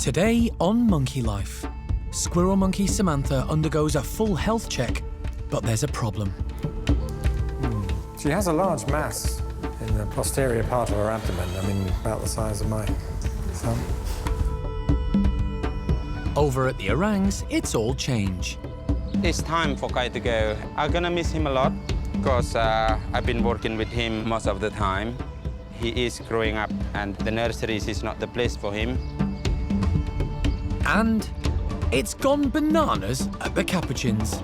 Today on Monkey Life, squirrel monkey Samantha undergoes a full health check, but there's a problem. She has a large mass in the posterior part of her abdomen, about the size of my thumb. Over at the Orangs, it's all change. It's time for Kai to go. I'm gonna miss him a lot because I've been working with him most of the time. He is growing up and the nurseries is not the place for him. And it's gone bananas at the Capuchins.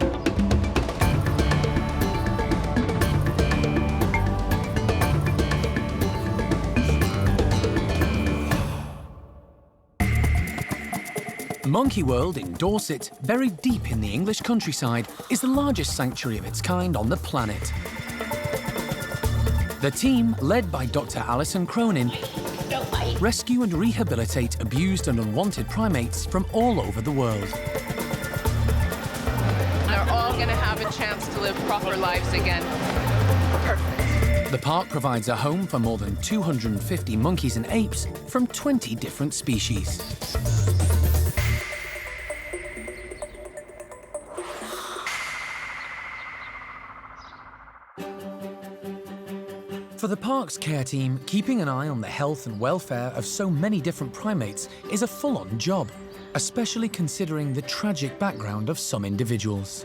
Monkey World in Dorset, buried deep in the English countryside, is the largest sanctuary of its kind on the planet. The team, led by Dr. Alison Cronin, rescue and rehabilitate abused and unwanted primates from all over the world. Are all going to have a chance to live proper lives again. Perfect. The park provides a home for more than 250 monkeys and apes from 20 different species. For the park's care team, keeping an eye on the health and welfare of so many different primates is a full-on job, especially considering the tragic background of some individuals.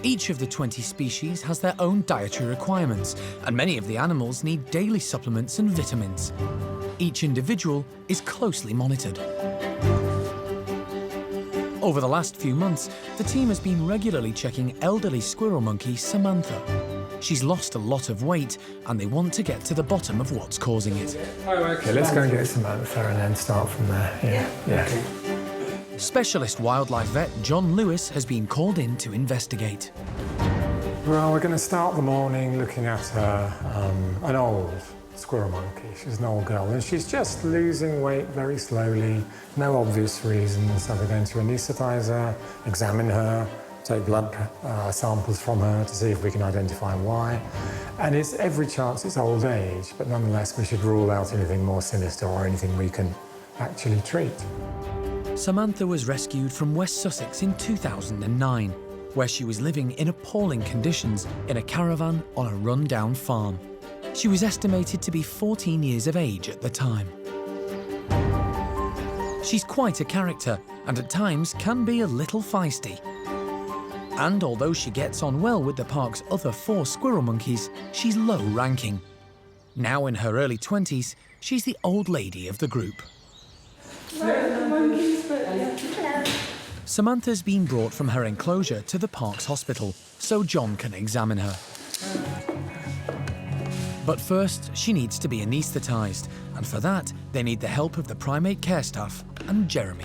Each of the 20 species has their own dietary requirements, and many of the animals need daily supplements and vitamins. Each individual is closely monitored. Over the last few months, the team has been regularly checking elderly squirrel monkey Samantha. She's lost a lot of weight, and they want to get to the bottom of what's causing it. Okay, let's go and get Samantha and then start from there. Yeah. Specialist wildlife vet John Lewis has been called in to investigate. Well, we're going to start the morning looking at an old squirrel monkey. She's an old girl, and she's just losing weight very slowly, no obvious reasons. So we're going to anaesthetise her, examine her, take blood samples from her to see if we can identify why. And it's every chance it's old age, but nonetheless we should rule out anything more sinister or anything we can actually treat. Samantha was rescued from West Sussex in 2009, where she was living in appalling conditions in a caravan on a run-down farm. She was estimated to be 14 years of age at the time. She's quite a character and at times can be a little feisty. And although she gets on well with the park's other 4 squirrel monkeys, she's low ranking. Now in her early 20s, she's the old lady of the group. Samantha's been brought from her enclosure to the park's hospital so John can examine her. But first, she needs to be anaesthetised, and for that, they need the help of the primate care staff and Jeremy.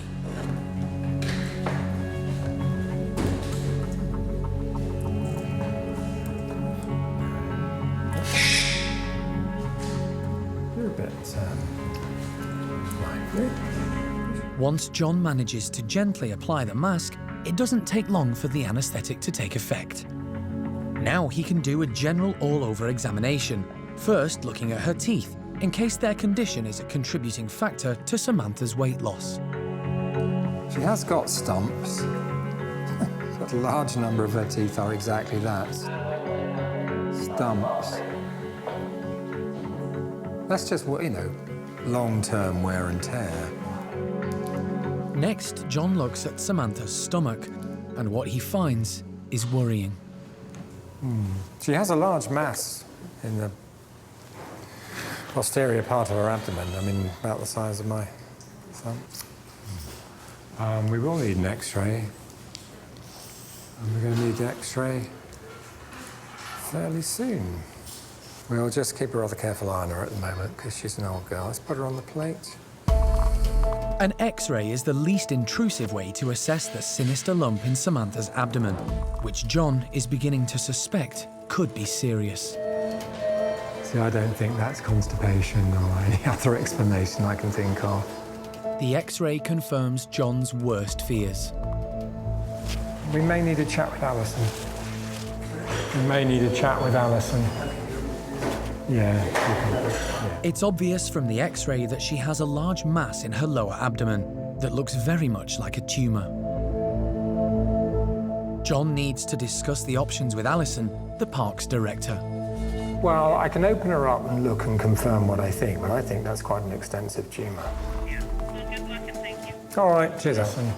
Once John manages to gently apply the mask, it doesn't take long for the anaesthetic to take effect. Now he can do a general all-over examination, first looking at her teeth, in case their condition is a contributing factor to Samantha's weight loss. She has got stumps, but a large number of her teeth are exactly that. Stumps. That's just what, long-term wear and tear. Next, John looks at Samantha's stomach, and what he finds is worrying. She has a large mass in the posterior part of her abdomen, about the size of my thumb. We will need an X-ray, and we're going to need the X-ray fairly soon. We'll just keep a rather careful eye on her at the moment because she's an old girl. Let's put her on the plate. An X-ray is the least intrusive way to assess the sinister lump in Samantha's abdomen, which John is beginning to suspect could be serious. See, I don't think that's constipation or any other explanation I can think of. The X-ray confirms John's worst fears. We may need a chat with Alison. Yeah. It's obvious from the X-ray that she has a large mass in her lower abdomen that looks very much like a tumour. John needs to discuss the options with Alison, the park's director. Well, I can open her up and look and confirm what I think, but I think that's quite an extensive tumour. Yeah. Well, good luck and thank you. All right, cheers, Alison.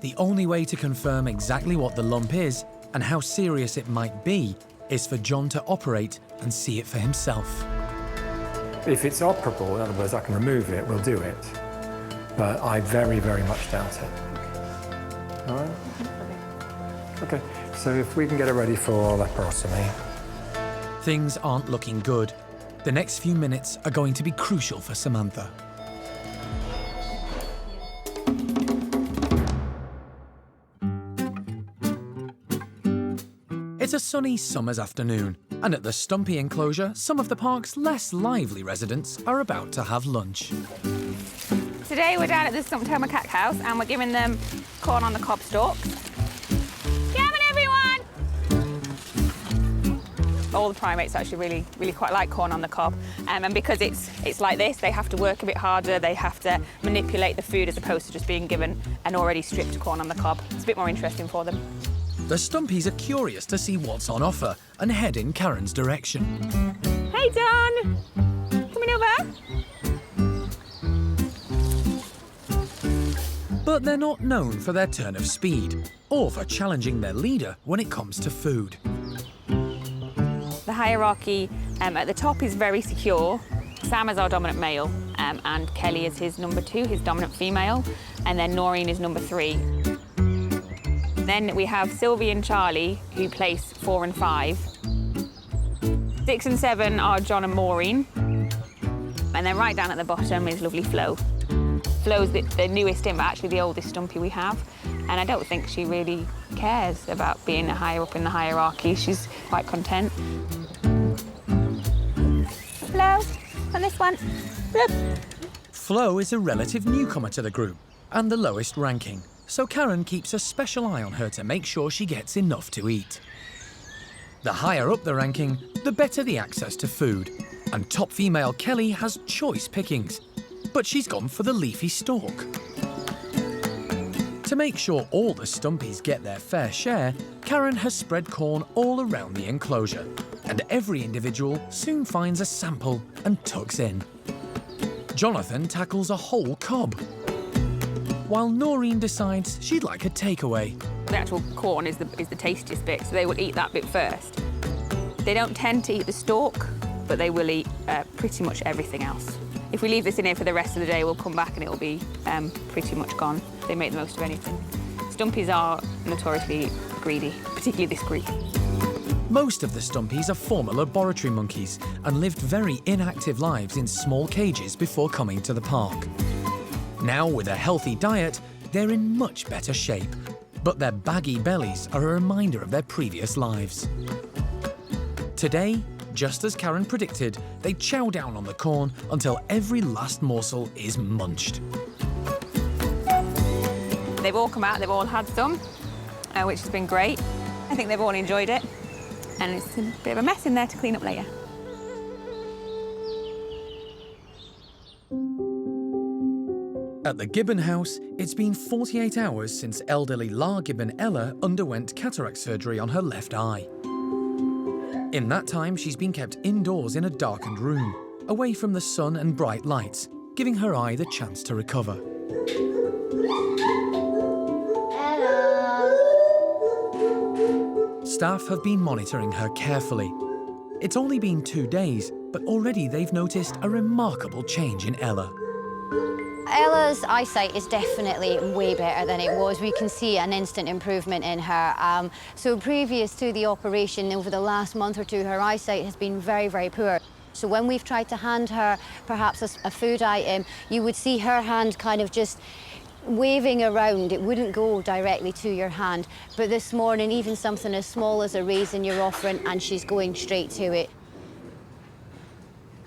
The only way to confirm exactly what the lump is and how serious it might be is for John to operate and see it for himself. If it's operable, in other words, I can remove it, we'll do it. But I very, very much doubt it. All right? Okay, so if we can get it ready for laparotomy. Things aren't looking good. The next few minutes are going to be crucial for Samantha. It's a sunny summer's afternoon, and at the Stumpy enclosure, some of the park's less lively residents are about to have lunch. Today we're down at the Stump-tailed macaque house and we're giving them corn on the cob stalks. Come on, everyone! All the primates actually really quite like corn on the cob, and because it's like this, they have to work a bit harder, they have to manipulate the food as opposed to just being given an already stripped corn on the cob. It's a bit more interesting for them. The Stumpies are curious to see what's on offer and head in Karen's direction. Hey, Don! Coming over? But they're not known for their turn of speed or for challenging their leader when it comes to food. The hierarchy at the top is very secure. Sam is our dominant male, and Kelly is his number 2, his dominant female, and then Noreen is number 3. Then we have Sylvie and Charlie, who place 4 and 5. 6 and 7 are John and Maureen. And then right down at the bottom is lovely Flo. Flo's the newest in, but actually the oldest Stumpy we have. And I don't think she really cares about being higher up in the hierarchy. She's quite content. Flo, on this one. Look. Flo is a relative newcomer to the group and the lowest ranking, so Karen keeps a special eye on her to make sure she gets enough to eat. The higher up the ranking, the better the access to food, and top female Kelly has choice pickings, but she's gone for the leafy stalk. To make sure all the Stumpies get their fair share, Karen has spread corn all around the enclosure, and every individual soon finds a sample and tucks in. Jonathan tackles a whole cob, while Noreen decides she'd like a takeaway. The actual corn is the tastiest bit, so they will eat that bit first. They don't tend to eat the stalk, but they will eat pretty much everything else. If we leave this in here for the rest of the day, we'll come back and it'll be pretty much gone. They make the most of anything. Stumpies are notoriously greedy, particularly this group. Most of the Stumpies are former laboratory monkeys and lived very inactive lives in small cages before coming to the park. Now, with a healthy diet, they're in much better shape, but their baggy bellies are a reminder of their previous lives. Today, just as Karen predicted, they chow down on the corn until every last morsel is munched. They've all come out, they've all had some, which has been great. I think they've all enjoyed it, and it's a bit of a mess in there to clean up later. At the Gibbon house, it's been 48 hours since elderly La Gibbon Ella underwent cataract surgery on her left eye. In that time, she's been kept indoors in a darkened room, away from the sun and bright lights, giving her eye the chance to recover. Staff have been monitoring her carefully. It's only been 2 days, but already they've noticed a remarkable change in Ella. Ella's eyesight is definitely way better than it was. We can see an instant improvement in her. So previous to the operation, over the last month or two, her eyesight has been very, very poor. So when we've tried to hand her perhaps a food item, you would see her hand kind of just waving around. It wouldn't go directly to your hand. But this morning, even something as small as a raisin you're offering, and she's going straight to it.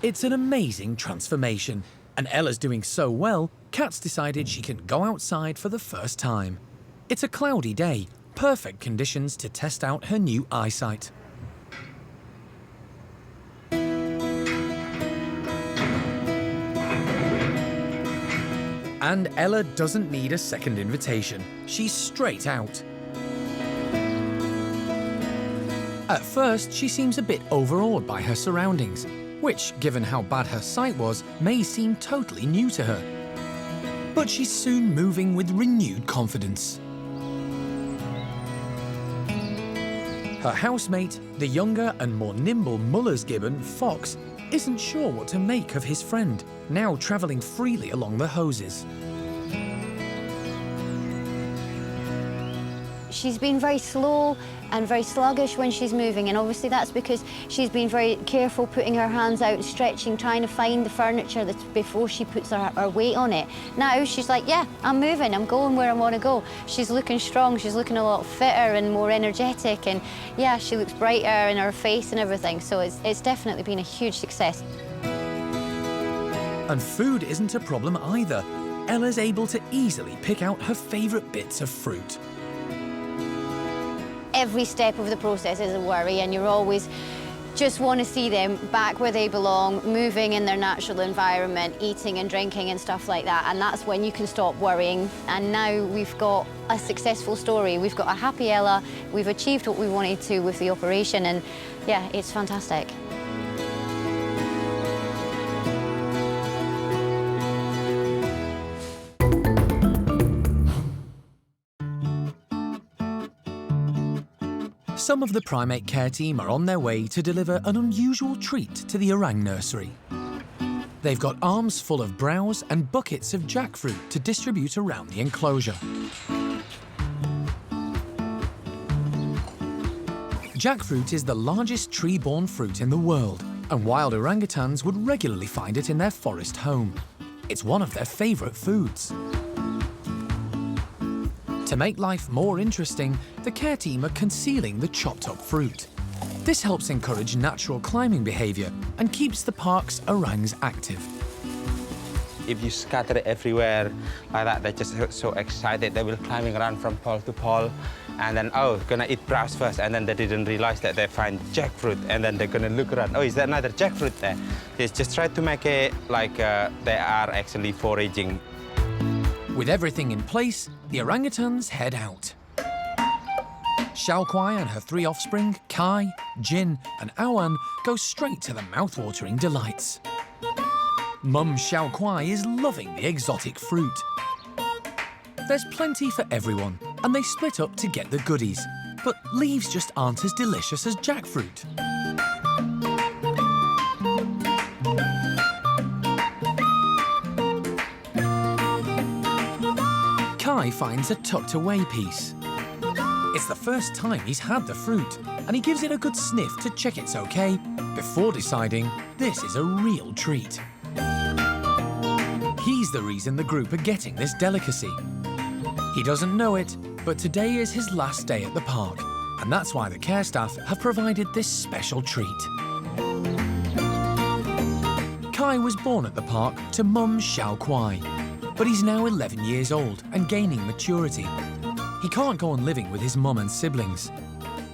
It's an amazing transformation. And Ella's doing so well, Kat's decided she can go outside for the first time. It's a cloudy day, perfect conditions to test out her new eyesight. And Ella doesn't need a second invitation. She's straight out. At first, she seems a bit overawed by her surroundings, which, given how bad her sight was, may seem totally new to her. But she's soon moving with renewed confidence. Her housemate, the younger and more nimble Muller's Gibbon, Fox, isn't sure what to make of his friend, now travelling freely along the hoses. She's been very slow and very sluggish when she's moving, and obviously that's because she's been very careful putting her hands out, stretching, trying to find the furniture that's before she puts her weight on it. Now she's like, yeah, I'm moving, I'm going where I want to go. She's looking strong, she's looking a lot fitter and more energetic, and yeah, she looks brighter in her face and everything, so it's definitely been a huge success. And food isn't a problem either. Ella's able to easily pick out her favourite bits of fruit. Every step of the process is a worry, and you always just want to see them back where they belong, moving in their natural environment, eating and drinking and stuff like that, and that's when you can stop worrying. And now we've got a successful story. We've got a happy Ella, we've achieved what we wanted to with the operation, and yeah, it's fantastic. Some of the primate care team are on their way to deliver an unusual treat to the orang nursery. They've got arms full of browse and buckets of jackfruit to distribute around the enclosure. Jackfruit is the largest tree-borne fruit in the world, and wild orangutans would regularly find it in their forest home. It's one of their favourite foods. To make life more interesting, the care team are concealing the chopped-up fruit. This helps encourage natural climbing behaviour and keeps the park's orangs active. If you scatter it everywhere like that, they're just so excited. They will climbing around from pole to pole, and then, oh, gonna eat browse first, and then they didn't realize that they find jackfruit, and then they're gonna look around. Oh, is there another jackfruit there? They just try to make it like they are actually foraging. With everything in place, the orangutans head out. Hsiao-quai and her 3 offspring, Kai, Jin and Awan, go straight to the mouth-watering delights. Mum Hsiao-quai is loving the exotic fruit. There's plenty for everyone, and they split up to get the goodies. But leaves just aren't as delicious as jackfruit. Kai finds a tucked-away piece. It's the first time he's had the fruit, and he gives it a good sniff to check it's okay, before deciding this is a real treat. He's the reason the group are getting this delicacy. He doesn't know it, but today is his last day at the park, and that's why the care staff have provided this special treat. Kai was born at the park to Mum Hsiao-quai, but he's now 11 years old and gaining maturity. He can't go on living with his mum and siblings.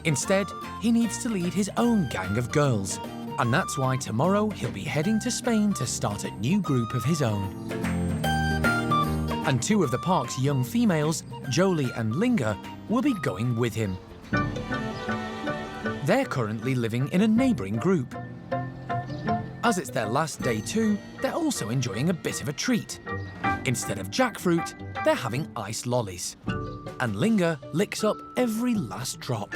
Instead, he needs to lead his own gang of girls, and that's why tomorrow he'll be heading to Spain to start a new group of his own. And 2 of the park's young females, Jolie and Linga, will be going with him. They're currently living in a neighbouring group. As it's their last day too, they're also enjoying a bit of a treat. Instead of jackfruit, they're having ice lollies. And Linga licks up every last drop.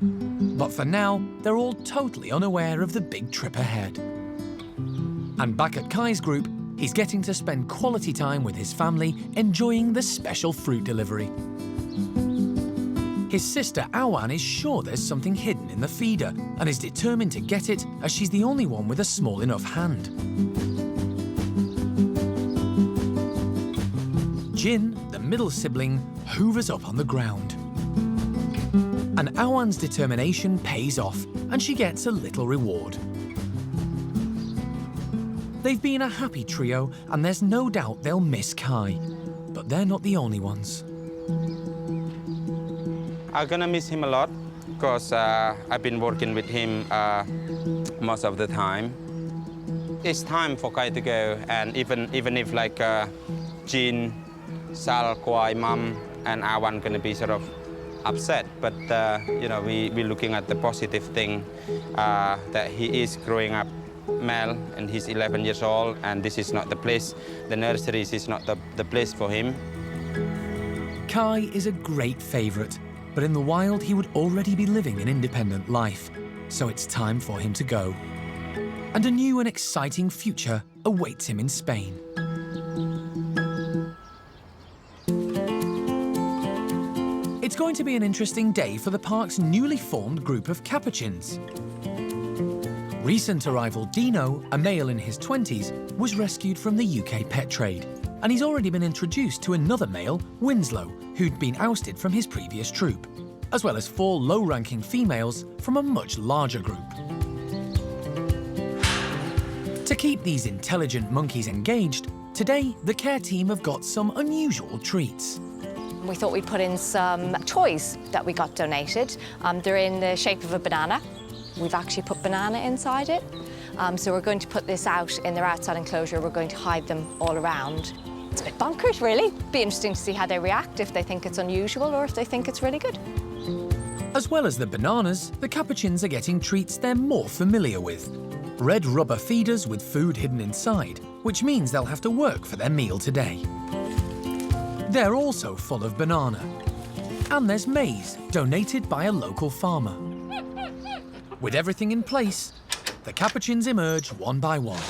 But for now, they're all totally unaware of the big trip ahead. And back at Kai's group, he's getting to spend quality time with his family, enjoying the special fruit delivery. His sister Awan is sure there's something hidden in the feeder and is determined to get it, as she's the only one with a small enough hand. Jin, the middle sibling, hoovers up on the ground. And Awan's determination pays off, and she gets a little reward. They've been a happy trio, and there's no doubt they'll miss Kai. But they're not the only ones. I'm gonna miss him a lot, because I've been working with him most of the time. it's time for Kai to go, and even if like Jean, Hsiao-quai, Mum, and Awan going to be sort of upset, but you know, we're looking at the positive thing that he is growing up male and he's 11 years old, and this is not the place. The nurseries is not the place for him. Kai is a great favourite, but in the wild he would already be living an independent life, so it's time for him to go. And a new and exciting future awaits him in Spain. It's going to be an interesting day for the park's newly formed group of Capuchins. Recent arrival Dino, a male in his 20s, was rescued from the UK pet trade, and he's already been introduced to another male, Winslow, who'd been ousted from his previous troop, as well as 4 low-ranking females from a much larger group. To keep these intelligent monkeys engaged, today the care team have got some unusual treats. We thought we'd put in some toys that we got donated. They're in the shape of a banana. We've actually put banana inside it. So we're going to put this out in their outside enclosure. We're going to hide them all around. It's a bit bonkers, really. Be interesting to see how they react, if they think it's unusual or if they think it's really good. As well as the bananas, the Capuchins are getting treats they're more familiar with. Red rubber feeders with food hidden inside, which means they'll have to work for their meal today. They're also full of banana. And there's maize, donated by a local farmer. With everything in place, the Capuchins emerge one by one.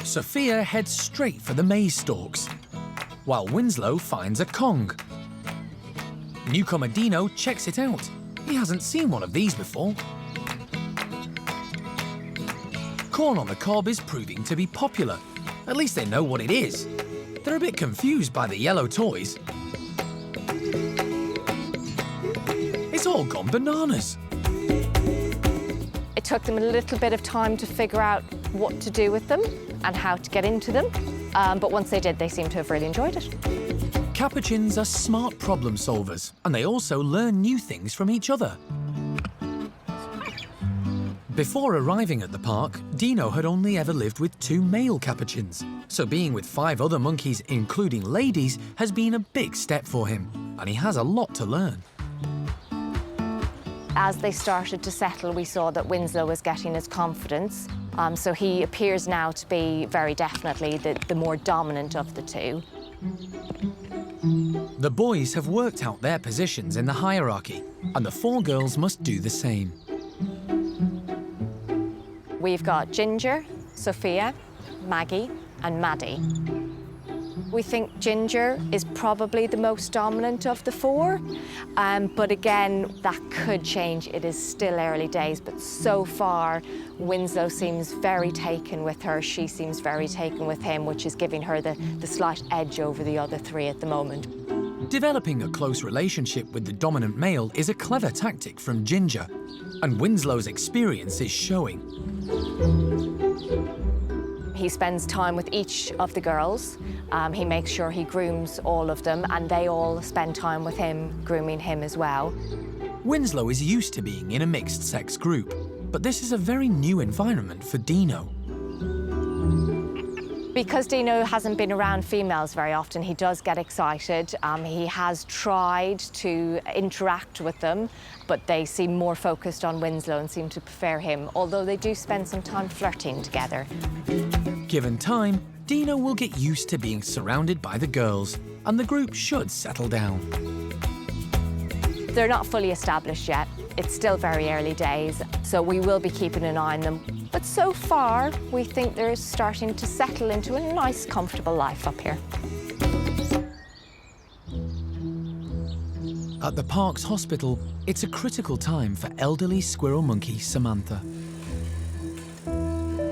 Sophia heads straight for the maize stalks, while Winslow finds a Kong. Newcomer Dino checks it out. He hasn't seen one of these before. Corn on the cob is proving to be popular. At least they know what it is. They're a bit confused by the yellow toys. It's all gone bananas. It took them a little bit of time to figure out what to do with them and how to get into them. But once they did, they seemed to have really enjoyed it. Capuchins are smart problem solvers, and they also learn new things from each other. Before arriving at the park, Dino had only ever lived with 2 male Capuchins, so being with 5 other monkeys, including ladies, has been a big step for him, and he has a lot to learn. As they started to settle, we saw that Winslow was getting his confidence, so he appears now to be very definitely the more dominant of the 2. The boys have worked out their positions in the hierarchy, and the 4 girls must do the same. We've got Ginger, Sophia, Maggie, and Maddie. We think Ginger is probably the most dominant of the 4, but again, that could change. It is still early days, but so far, Winslow seems very taken with her. She seems very taken with him, which is giving her the slight edge over the other 3 at the moment. Developing a close relationship with the dominant male is a clever tactic from Ginger, and Winslow's experience is showing. He spends time with each of the girls. He makes sure he grooms all of them, and they all spend time with him, grooming him as well. Winslow is used to being in a mixed-sex group, but this is a very new environment for Dino. Because Dino hasn't been around females very often, he does get excited. He has tried to interact with them, but they seem more focused on Winslow and seem to prefer him, although they do spend some time flirting together. Given time, Dino will get used to being surrounded by the girls, and the group should settle down. They're not fully established yet. It's still very early days, so we will be keeping an eye on them. But so far, we think they're starting to settle into a nice, comfortable life up here. At the park's hospital, it's a critical time for elderly squirrel monkey Samantha.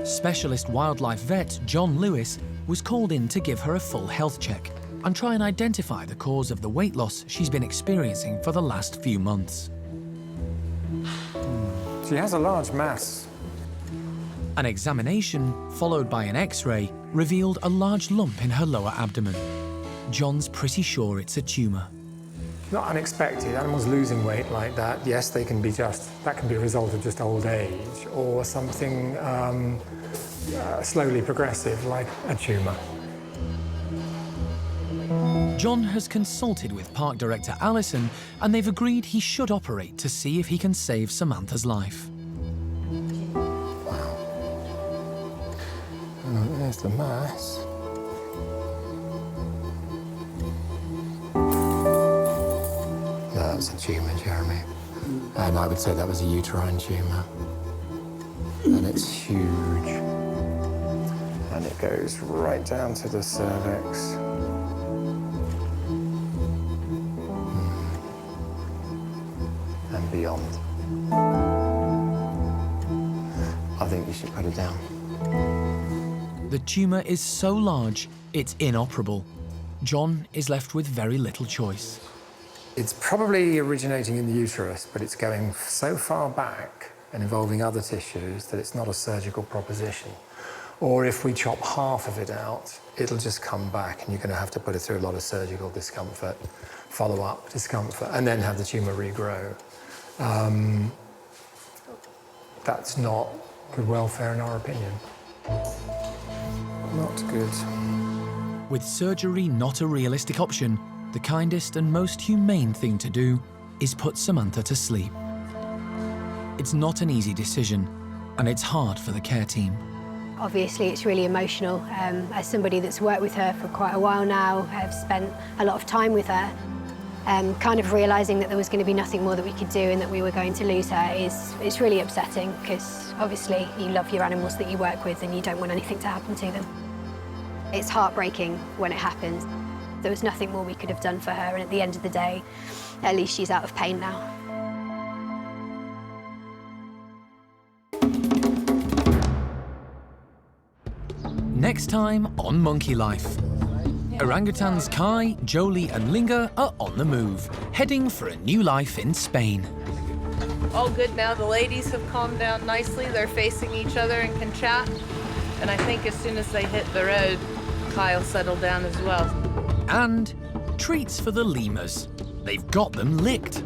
Specialist wildlife vet John Lewis was called in to give her a full health check and try and identify the cause of the weight loss she's been experiencing for the last few months. She has a large mass. An examination, followed by an X-ray, revealed a large lump in her lower abdomen. John's pretty sure it's a tumour. not unexpected. Animals losing weight like that, yes, that can be a result of just old age, or something slowly progressive, like a tumour. John has consulted with park director Alison, and they've agreed he should operate to see if he can save Samantha's life. Wow. Oh, there's the mass. No, that's a tumour, Jeremy. And I would say that was a uterine tumour. And it's huge. And it goes right down to the cervix. And beyond. I think you should put it down. The tumour is so large, it's inoperable. John is left with very little choice. It's probably originating in the uterus, but it's going so far back and involving other tissues that it's not a surgical proposition. Or if we chop half of it out, it'll just come back and you're going to have to put it through a lot of surgical discomfort, follow-up discomfort, and then have the tumour regrow. That's not good welfare in our opinion. Not good. With surgery not a realistic option, the kindest and most humane thing to do is put Samantha to sleep. It's not an easy decision, and it's hard for the care team. Obviously, it's really emotional. As somebody that's worked with her for quite a while now, I've spent a lot of time with her, kind of realising that there was going to be nothing more that we could do and that we were going to lose her it's really upsetting, because obviously you love your animals that you work with and you don't want anything to happen to them. It's heartbreaking when it happens. There was nothing more we could have done for her, and at the end of the day, at least she's out of pain now. Next time on Monkey Life. Orangutans Kai, Jolie and Linga are on the move, heading for a new life in Spain. All good now. The ladies have calmed down nicely. They're facing each other and can chat. And I think as soon as they hit the road, Kyle settled down as well. And treats for the lemurs. They've got them licked.